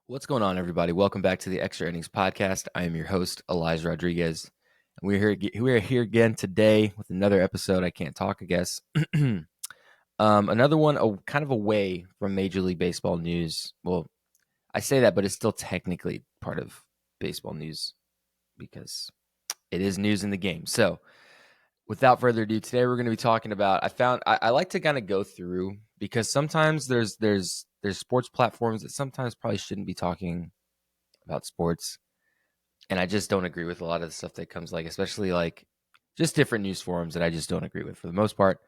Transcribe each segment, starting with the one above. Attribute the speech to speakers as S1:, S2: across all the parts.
S1: What's going on, everybody? Welcome back to the Extra Innings Podcast. I am your host, Elijah Rodriguez. And we are here again today with another episode. I can't talk, I guess. Another one, kind of away from Major League Baseball news. Well, I say that, but it's still technically part of baseball news because it is news in the game. So, without further ado, today we're going to be talking about. I like to kind of go through because sometimes there's sports platforms that sometimes probably shouldn't be talking about sports. And I just don't agree with a lot of the stuff that comes, like, especially like just different news forums that I just don't agree with for the most part.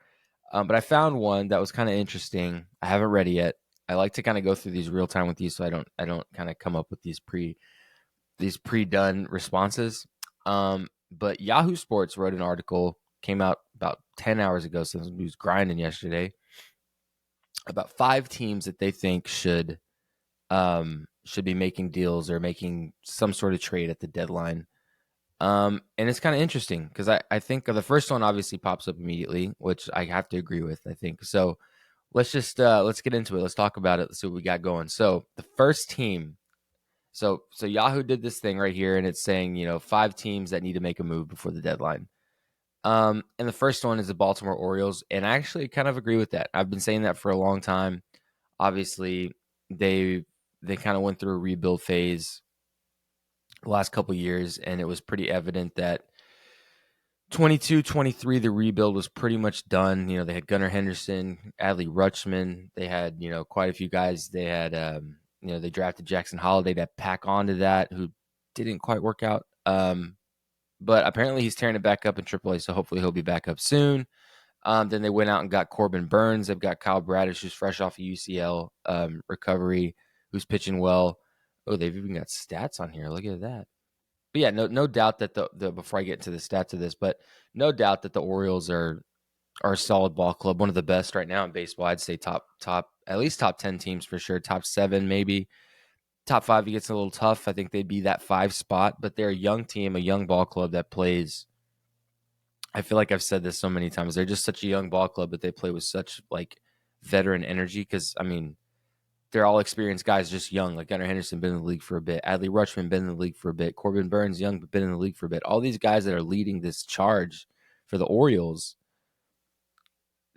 S1: But I found one that was kind of interesting. I haven't read it yet. I like to kind of go through these real time with you, so I don't kind of come up with these pre done responses. But Yahoo Sports wrote an article, came out about 10 hours ago, so it was grinding yesterday, about 5 teams that they think should be making deals or making some sort of trade at the deadline. And it's kind of interesting because I think the first one obviously pops up immediately, which I have to agree with, I think. So let's get into it. Let's talk about it. Let's see what we got going. So the first team, so Yahoo did this thing right here, and it's saying, 5 teams that need to make a move before the deadline. And the first one is the Baltimore Orioles, and I actually kind of agree with that. I've been saying that for a long time. Obviously, they kind of went through a rebuild phase the last couple years, and it was pretty evident that 22, 23, the rebuild was pretty much done. They had Gunnar Henderson, Adley Rutschman. They had, quite a few guys. They had, they drafted Jackson Holiday to pack onto that, who didn't quite work out. But apparently he's tearing it back up in AAA, so hopefully he'll be back up soon. Then they went out and got Corbin Burns. They've got Kyle Bradish, who's fresh off a UCL recovery, who's pitching well. Oh, they've even got stats on here. Look at that. But yeah, no doubt that the before I get into the stats of this, but no doubt that the Orioles are a solid ball club, one of the best right now in baseball. I'd say top at least top 10 teams for sure, top 7 maybe. Top 5 it gets a little tough. I think they'd be that 5 spot, but they're a young team, a young ball club that plays. I feel like I've said this so many times. They're just such a young ball club, but they play with such like veteran energy because I mean they're all experienced guys, just young. Like Gunnar Henderson, been in the league for a bit. Adley Rutschman, been in the league for a bit. Corbin Burns, young, but been in the league for a bit. All these guys that are leading this charge for the Orioles,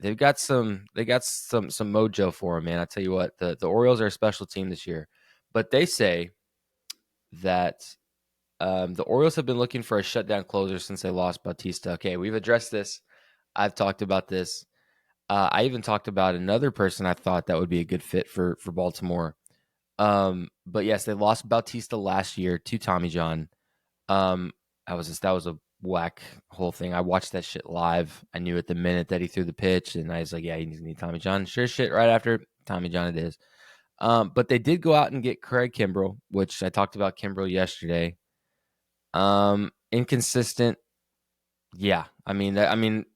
S1: they got some mojo for them, man. I tell you what, the Orioles are a special team this year. But they say that the Orioles have been looking for a shutdown closer since they lost Bautista. Okay, we've addressed this. I've talked about this. I even talked about another person I thought that would be a good fit for Baltimore. But yes, they lost Bautista last year to Tommy John. Um, that was a whack whole thing. I watched that shit live. I knew at the minute that he threw the pitch, and I was like, yeah, he needs to need Tommy John. Sure shit, right after Tommy John it is. But they did go out and get Craig Kimbrell, which I talked about Kimbrell yesterday. Inconsistent. Yeah, I don't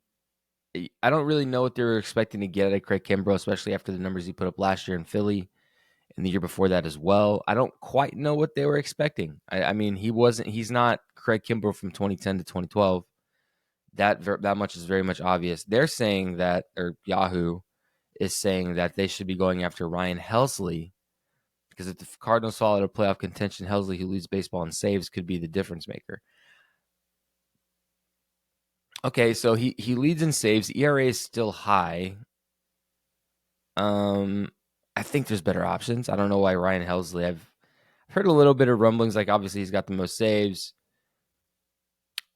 S1: really know what they were expecting to get out of Craig Kimbrell, especially after the numbers he put up last year in Philly and the year before that as well. I don't quite know what they were expecting. I mean, he's not Craig Kimbrell from 2010 to 2012. That much is very much obvious. They're saying that, or Yahoo is saying that they should be going after Ryan Helsley because if the Cardinals fall out of playoff contention, Helsley, who leads baseball in saves, could be the difference maker. Okay, so he leads in saves. ERA is still high. I think there's better options. I don't know why Ryan Helsley. I've heard a little bit of rumblings. Like obviously he's got the most saves.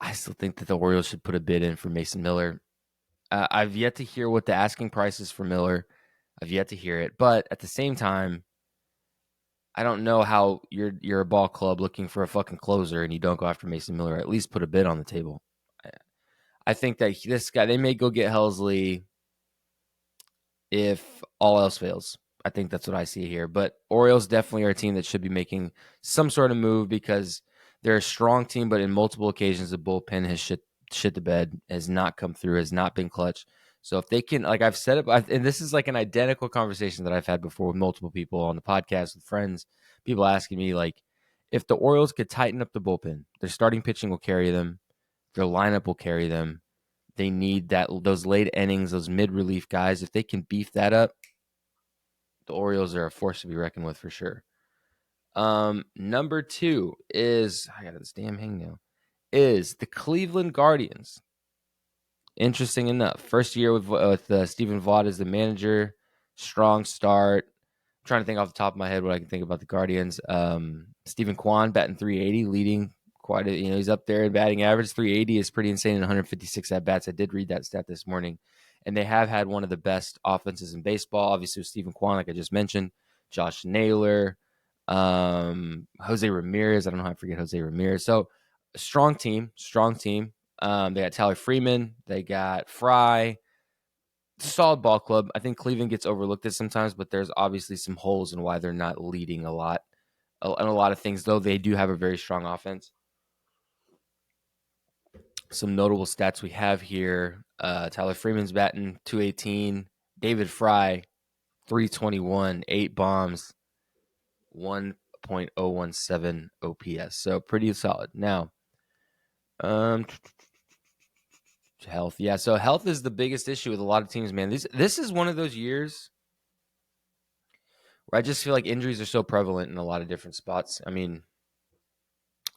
S1: I still think that the Orioles should put a bid in for Mason Miller. I've yet to hear what the asking price is for Miller. I've yet to hear it, but at the same time, I don't know how you're a ball club looking for a fucking closer and you don't go after Mason Miller. At least put a bid on the table. I think that this guy, they may go get Helsley if all else fails. I think that's what I see here. But Orioles definitely are a team that should be making some sort of move because they're a strong team, but in multiple occasions the bullpen has shit the bed, has not come through, has not been clutch. So if they can, like I've said it, and this is like an identical conversation that I've had before with multiple people on the podcast with friends, people asking me like, if the Orioles could tighten up the bullpen, their starting pitching will carry them, their lineup will carry them. They need those late innings, those mid relief guys. If they can beef that up, the Orioles are a force to be reckoned with for sure. Number 2 is, I got this damn hangnail, is the Cleveland Guardians. Interesting enough, first year with Stephen Vaught as the manager, strong start. I'm trying to think off the top of my head what I can think about the Guardians. Stephen Kwan batting 380, leading quite a, he's up there in batting average. 380 is pretty insane in 156 at bats. I did read that stat this morning, and they have had one of the best offenses in baseball. Obviously, with Stephen Kwan, like I just mentioned, Josh Naylor, Jose Ramirez. I don't know how I forget Jose Ramirez. So strong team. They got Tyler Freeman. They got Fry. Solid ball club. I think Cleveland gets overlooked at sometimes, but there's obviously some holes in why they're not leading a lot. And a lot of things, though, they do have a very strong offense. Some notable stats we have here. Tyler Freeman's batting 218. David Fry, 321, 8 bombs, 1.017 OPS. So pretty solid. Now, health. Yeah, so health is the biggest issue with a lot of teams, man. This is one of those years where I just feel like injuries are so prevalent in a lot of different spots. I mean,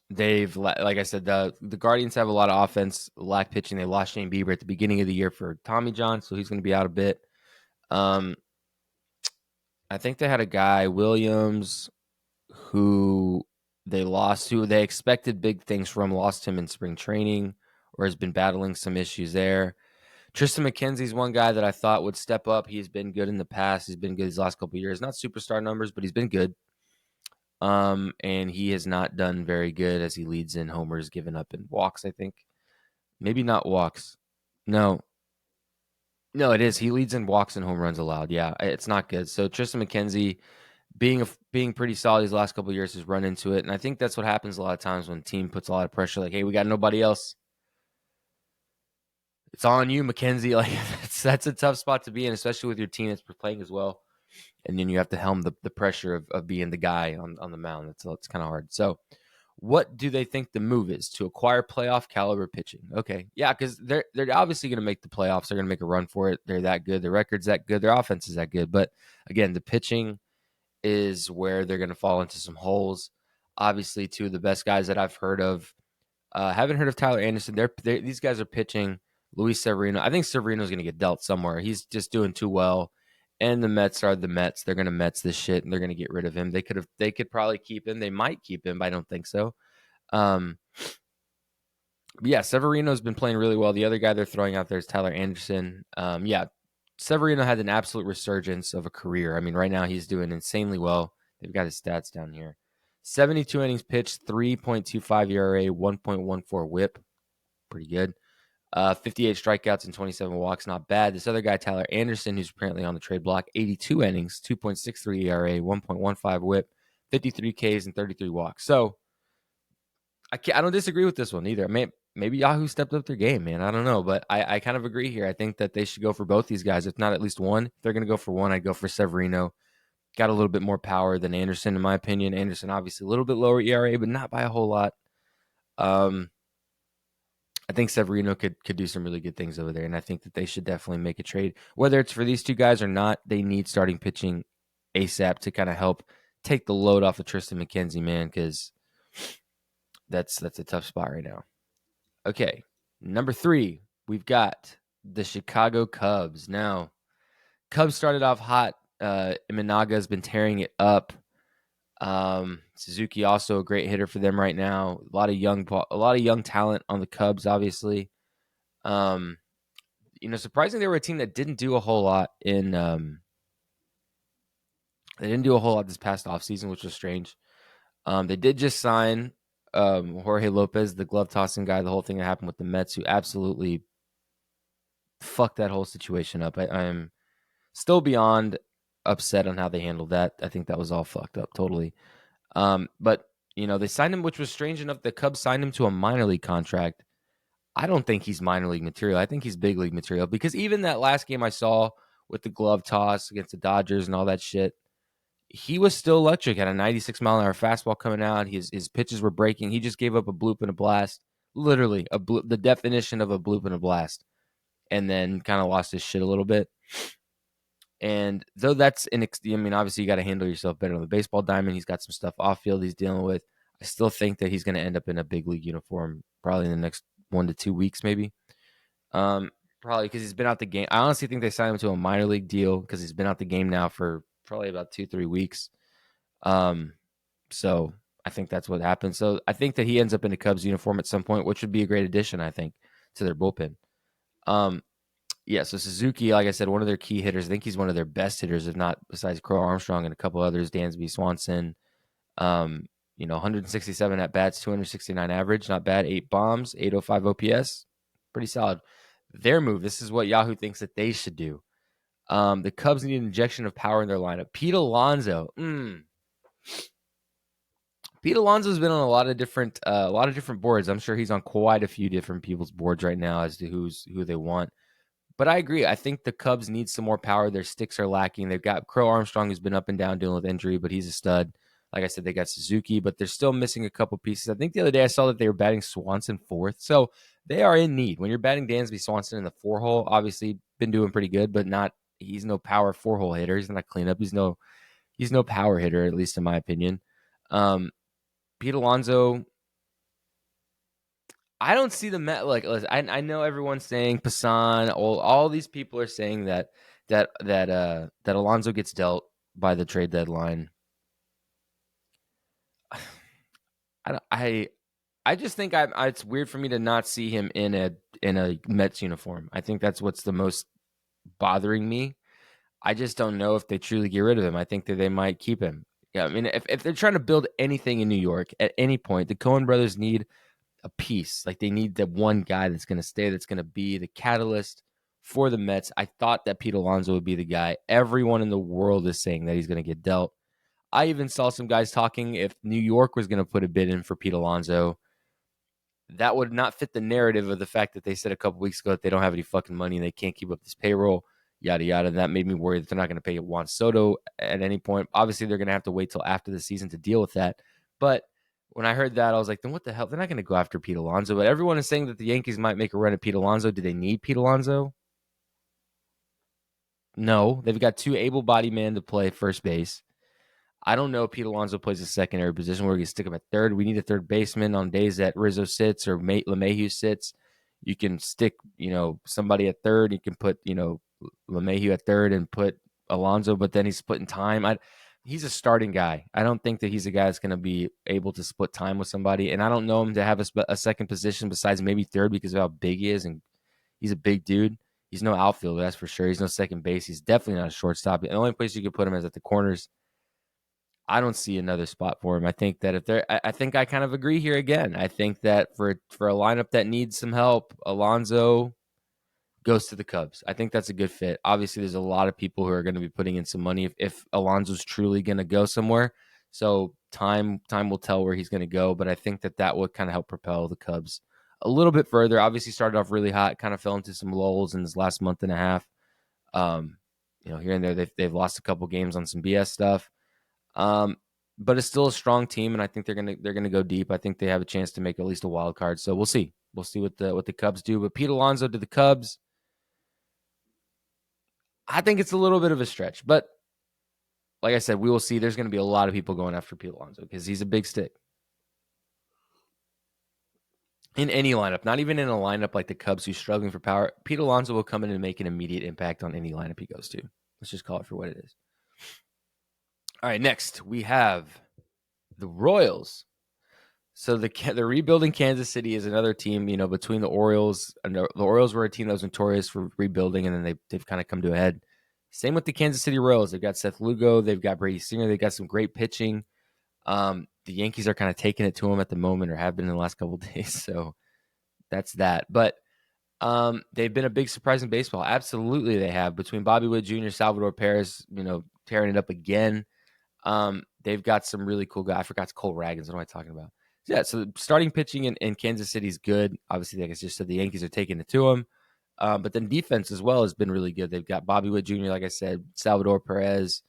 S1: like I said, the Guardians have a lot of offense, lack pitching. They lost Shane Bieber at the beginning of the year for Tommy John, so he's going to be out a bit. I think they had a guy, Williams, who they lost, who they expected big things from, lost him in spring training, or has been battling some issues there. Tristan McKenzie's one guy that I thought would step up. He's been good in the past. He's been good these last couple of years. Not superstar numbers, but he's been good. And he has not done very good as he leads in homers given up in walks, I think. Maybe not walks. No, it is. He leads in walks and home runs allowed. Yeah, it's not good. So Tristan McKenzie being pretty solid these last couple of years has run into it. And I think that's what happens a lot of times when team puts a lot of pressure. Like, hey, we got nobody else. It's on you, McKenzie. Like, that's a tough spot to be in, especially with your team that's playing as well. And then you have to helm the pressure of being the guy on the mound. It's kind of hard. So what do they think the move is? To acquire playoff caliber pitching. Okay. Yeah, because they're obviously going to make the playoffs. They're going to make a run for it. They're that good. Their record's that good. Their offense is that good. But again, the pitching is where they're going to fall into some holes. Obviously, two of the best guys that I've heard of. Haven't heard of Tyler Anderson. These guys are pitching. Luis Severino. I think Severino's going to get dealt somewhere. He's just doing too well. And the Mets are the Mets. They're going to Mets this shit, and they're going to get rid of him. They could probably keep him. They might keep him, but I don't think so. But yeah, Severino's been playing really well. The other guy they're throwing out there is Tyler Anderson. Yeah, Severino had an absolute resurgence of a career. I mean, right now he's doing insanely well. They've got his stats down here. 72 innings pitched, 3.25 ERA, 1.14 WHIP. Pretty good. 58 strikeouts and 27 walks, not bad. This other guy, Tyler Anderson, who's apparently on the trade block, 82 innings, 2.63 ERA, 1.15 WHIP, 53 Ks and 33 walks. So I don't disagree with this one either. Maybe Yahoo stepped up their game, man. I don't know, but I kind of agree here. I think that they should go for both these guys, if not at least one. If they're going to go for one, I'd go for Severino. Got a little bit more power than Anderson, in my opinion. Anderson, obviously, a little bit lower ERA, but not by a whole lot. I think Severino could do some really good things over there, and I think that they should definitely make a trade. Whether it's for these two guys or not, they need starting pitching ASAP to kind of help take the load off of Tristan McKenzie, man, because that's a tough spot right now. Okay, number 3, we've got the Chicago Cubs. Now, Cubs started off hot. Imanaga has been tearing it up. Suzuki also a great hitter for them right now. A lot of young talent on the Cubs, obviously. Surprisingly, they were a team that didn't do a whole lot they didn't do a whole lot this past offseason, which was strange. They did just sign Jorge Lopez, the glove tossing guy, the whole thing that happened with the Mets, who absolutely fucked that whole situation up. I am still beyond upset on how they handled that. I think that was all fucked up totally. But they signed him, which was strange enough. The Cubs signed him to a minor league contract. I don't think he's minor league material. I think he's big league material, because even that last game I saw with the glove toss against the Dodgers and all that shit, he was still electric. Had a 96-mile-an-hour fastball coming out. His pitches were breaking. He just gave up a bloop and a blast. Literally, the definition of a bloop and a blast. And then kind of lost his shit a little bit. And though that's I mean, obviously you got to handle yourself better on the baseball diamond. He's got some stuff off field he's dealing with. I still think that he's going to end up in a big league uniform probably in the next 1 to 2 weeks, maybe. Probably because he's been out the game. I honestly think they signed him to a minor league deal because he's been out the game now for probably about 2-3 weeks. So I think that's what happened. So I think that he ends up in the Cubs uniform at some point, which would be a great addition, I think, to their bullpen. Yeah, so Suzuki, like I said, one of their key hitters. I think he's one of their best hitters, if not besides Crow Armstrong and a couple others, Dansby Swanson. 167 at bats, 269 average, not bad. 8 bombs, 805 OPS, pretty solid. Their move, this is what Yahoo thinks that they should do. The Cubs need an injection of power in their lineup. Pete Alonso. Pete Alonso's been on a lot of different boards. I'm sure he's on quite a few different people's boards right now as to who they want. But I agree. I think the Cubs need some more power. Their sticks are lacking. They've got Crow Armstrong, who's been up and down dealing with injury, but he's a stud. Like I said, they got Suzuki, but they're still missing a couple pieces. I think the other day I saw that they were batting Swanson fourth. So they are in need. When you're batting Dansby Swanson in the 4-hole, obviously been doing pretty good, but he's no power 4-hole hitter. He's not cleanup. He's no power hitter, at least in my opinion. Pete Alonso, I don't see the Met like. I know everyone's saying Passan. All these people are saying that Alonso gets dealt by the trade deadline. I just think it's weird for me to not see him in a Mets uniform. I think that's what's the most bothering me. I just don't know if they truly get rid of him. I think that they might keep him. Yeah, I mean, if they're trying to build anything in New York at any point, the Coen brothers need a piece. Like they need that one guy that's going to stay, that's going to be the catalyst for the Mets. I thought that Pete Alonso would be the guy. Everyone in the world is saying that he's going to get dealt. I even saw some guys talking if New York was going to put a bid in for Pete Alonso, that would not fit the narrative of the fact that they said a couple weeks ago that they don't have any fucking money and they can't keep up this payroll, yada, yada. That made me worry that they're not going to pay Juan Soto at any point. Obviously, they're going to have to wait till after the season to deal with that. But when I heard that, I was like, then what the hell? They're not going to go after Pete Alonso. But everyone is saying that the Yankees might make a run at Pete Alonso. Do they need Pete Alonso? No. They've got 2 able-bodied men to play first base. I don't know if Pete Alonso plays a secondary position where we can stick him at third. We need a third baseman on days that Rizzo sits or LeMahieu sits. You can stick, somebody at third. You can put, LeMahieu at third and put Alonso, but then he's splitting time. He's a starting guy. I don't think that he's a guy that's going to be able to split time with somebody. And I don't know him to have a second position besides maybe third because of how big he is. And he's a big dude. He's no outfielder, that's for sure. He's no second base. He's definitely not a shortstop. The only place you could put him is at the corners. I don't see another spot for him. I think that I think I kind of agree here again. I think that for a lineup that needs some help, Alonso goes to the Cubs. I think that's a good fit. Obviously, there's a lot of people who are going to be putting in some money if Alonso's truly going to go somewhere. So time will tell where he's going to go. But I think that would kind of help propel the Cubs a little bit further. Obviously, started off really hot, kind of fell into some lulls in this last month and a half. Here and there, they've lost a couple games on some BS stuff. But it's still a strong team, and I think they're gonna go deep. I think they have a chance to make at least a wild card. So we'll see. We'll see what the Cubs do. But Pete Alonso to the Cubs, I think it's a little bit of a stretch. But like I said, we will see. There's going to be a lot of people going after Pete Alonso because he's a big stick. In any lineup, not even in a lineup like the Cubs who's struggling for power, Pete Alonso will come in and make an immediate impact on any lineup he goes to. Let's just call it for what it is. All right, next we have the Royals. So the rebuilding Kansas City is another team, between the Orioles. And the Orioles were a team that was notorious for rebuilding, and then they've kind of come to a head. Same with the Kansas City Royals. They've got Seth Lugo. They've got Brady Singer. They've got some great pitching. The Yankees are kind of taking it to them at the moment, or have been in the last couple of days. So that's that. But they've been a big surprise in baseball. Absolutely, they have. Between Bobby Witt Jr., Salvador Perez, tearing it up again. They've got some really cool guys. I forgot Cole Ragans. What am I talking about? Yeah, so starting pitching in Kansas City is good. Obviously, like I just said, the Yankees are taking it to them. But then defense as well has been really good. They've got Bobby Witt Jr., like I said, Salvador Perez.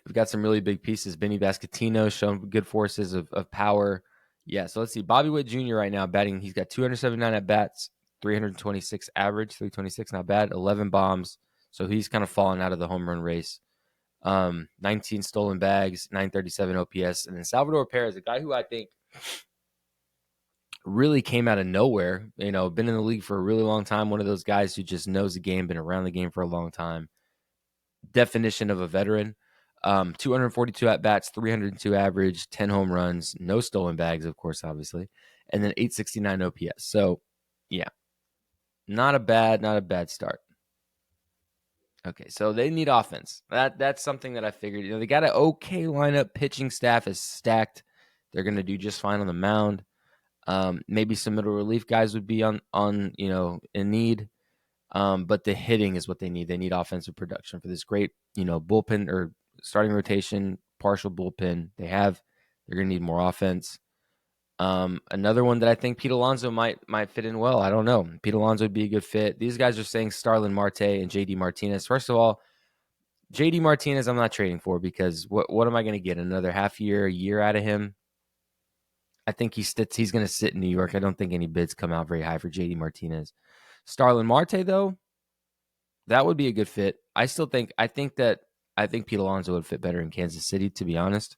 S1: We've got some really big pieces. Benny Vasquetino showing good forces of power. Yeah, so let's see. Bobby Witt Jr. right now batting. He's got 279 at-bats, 326 average, 326, not bad. 11 bombs, So he's kind of fallen out of the home run race. 19 stolen bags, 937 OPS. And then Salvador Perez, a guy who I think really came out of nowhere, been in the league for a really long time. One of those guys who just knows the game, been around the game for a long time. Definition of a veteran. 242 at bats, 302 average, 10 home runs, no stolen bags, of course, obviously, and then 869 OPS. So, yeah, not a bad start. Okay, so they need offense. That's something that I figured. They got an okay lineup. Pitching staff is stacked. They're going to do just fine on the mound. Maybe some middle relief guys would be on in need. But the hitting is what they need. They need offensive production for this great, bullpen or starting rotation, partial bullpen. They're going to need more offense. Another one that I think Pete Alonso might fit in well. I don't know. Pete Alonso would be a good fit. These guys are saying Starlin Marte and JD Martinez. First of all, JD Martinez, I'm not trading for because what am I going to get? Another half year, a year out of him? I think he's going to sit in New York. I don't think any bids come out very high for JD Martinez. Starlin Marte, though, that would be a good fit. I think Pete Alonso would fit better in Kansas City, to be honest.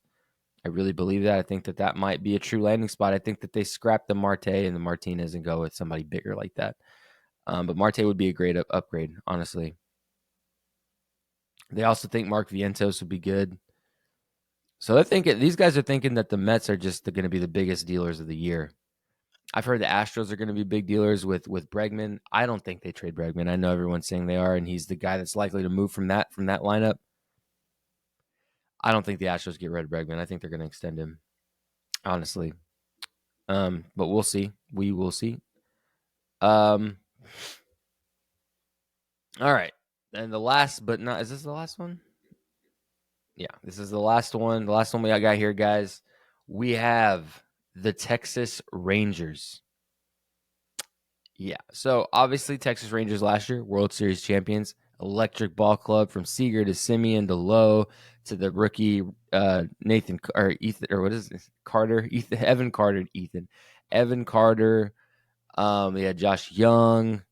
S1: I really believe that. I think that might be a true landing spot. I think that they scrap the Marte and the Martinez and go with somebody bigger like that. But Marte would be a great upgrade, honestly. They also think Mark Vientos would be good. So these guys are thinking that the Mets are just going to be the biggest dealers of the year. I've heard the Astros are going to be big dealers with Bregman. I don't think they trade Bregman. I know everyone's saying they are, and he's the guy that's likely to move from that lineup. I don't think the Astros get rid of Bregman. I think they're going to extend him, honestly. But we'll see. We will see. All right. And the last, but not, is this the last one? Yeah, this is the last one. The last one we got here, guys. We have the Texas Rangers. Yeah, so obviously Texas Rangers last year, World Series champions, electric ball club from Seager to Simeon to Lowe to the rookie Nathan or Ethan or what is this? Carter, Evan Carter. We had Josh Young,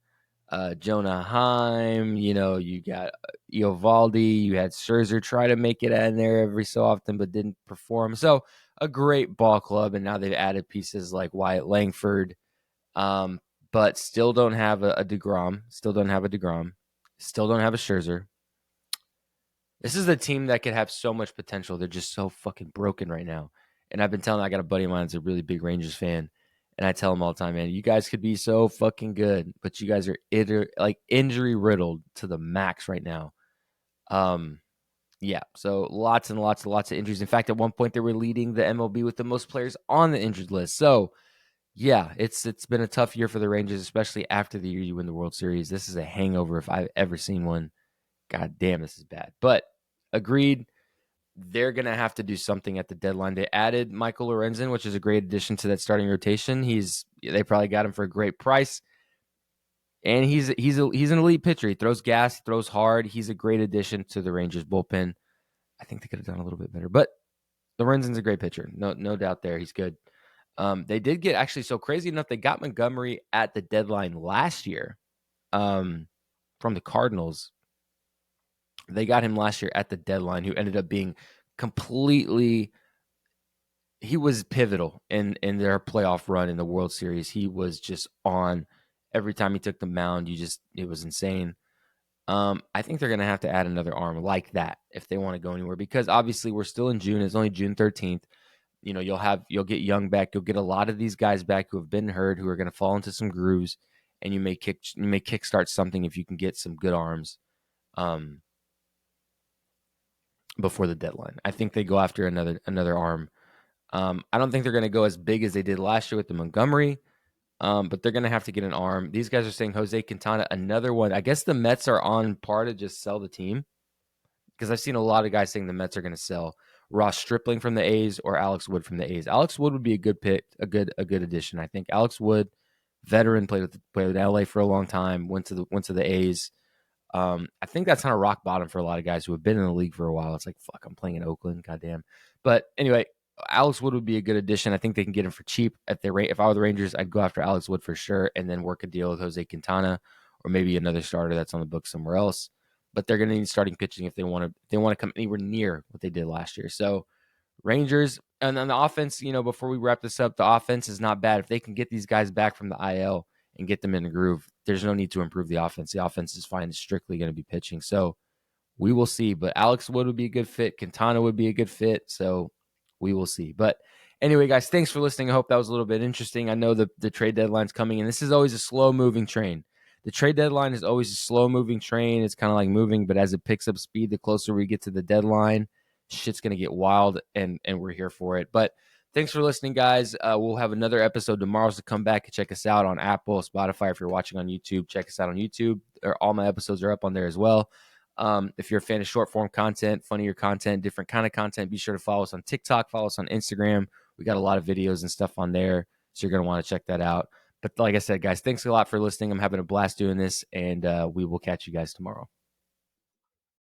S1: Jonah Heim. You got Eovaldi. You had Scherzer try to make it in there every so often, but didn't perform. So a great ball club, and now they've added pieces like Wyatt Langford. But still don't have a DeGrom. Still don't have a Scherzer. This is a team that could have so much potential. They're just so fucking broken right now. And I've been telling, I got a buddy of mine that's a really big Rangers fan. And I tell him all the time, man, you guys could be so fucking good, but you guys are injury riddled to the max right now. Yeah. So lots and lots of injuries. In fact, at one point they were leading the MLB with the most players on the injured list. So yeah, it's been a tough year for the Rangers, especially after the year you win the World Series. This is a hangover if I've ever seen one. God damn, this is bad. But agreed, they're going to have to do something at the deadline. They added Michael Lorenzen, which is a great addition to that starting rotation. They probably got him for a great price. And he's an elite pitcher. He throws gas, throws hard. He's a great addition to the Rangers bullpen. I think they could have done a little bit better. But Lorenzen's a great pitcher. No doubt there. He's good. They did get actually so crazy enough. They got Montgomery at the deadline last year from the Cardinals. They got him last year at the deadline, who ended up being he was pivotal in their playoff run in the World Series. He was just on every time he took the mound. It was insane. I think they're going to have to add another arm like that if they want to go anywhere, because obviously we're still in June. It's only June 13th. You'll get Young back. You'll get a lot of these guys back who have been hurt, who are going to fall into some grooves, and you may kickstart something if you can get some good arms before the deadline. I think they go after another arm. I don't think they're going to go as big as they did last year with the Montgomery, but they're going to have to get an arm. These guys are saying Jose Quintana, another one. I guess the Mets are on par to just sell the team, because I've seen a lot of guys saying the Mets are going to sell Ross Stripling from the A's or Alex Wood from the A's. Alex Wood would be a good pick, a good addition. I think Alex Wood, veteran, played with LA for a long time, went to the A's. I think that's kind of rock bottom for a lot of guys who have been in the league for a while. It's like, fuck, I'm playing in Oakland, goddamn. But anyway, Alex Wood would be a good addition. I think they can get him for cheap at the rate. If I were the Rangers, I'd go after Alex Wood for sure, and then work a deal with Jose Quintana or maybe another starter that's on the book somewhere else. but they're going to need starting pitching if they want to come anywhere near what they did last year. So Rangers, and then the offense, before we wrap this up, the offense is not bad. If they can get these guys back from the IL and get them in the groove, there's no need to improve the offense. The offense is fine. It's strictly going to be pitching. So we will see. But Alex Wood would be a good fit. Quintana would be a good fit. So we will see. But anyway, guys, thanks for listening. I hope that was a little bit interesting. I know the trade deadline's coming, and this is always a slow-moving train. The trade deadline is always a slow-moving train. It's kind of like moving, but as it picks up speed, the closer we get to the deadline, shit's going to get wild, and we're here for it. But thanks for listening, guys. We'll have another episode tomorrow, so come back and check us out on Apple, Spotify. If you're watching on YouTube, check us out on YouTube. All my episodes are up on there as well. If you're a fan of short form content, funnier content, different kind of content, be sure to follow us on TikTok, follow us on Instagram. We got a lot of videos and stuff on there, so you're going to want to check that out. But like I said, guys, thanks a lot for listening. I'm having a blast doing this, and we will catch you guys tomorrow.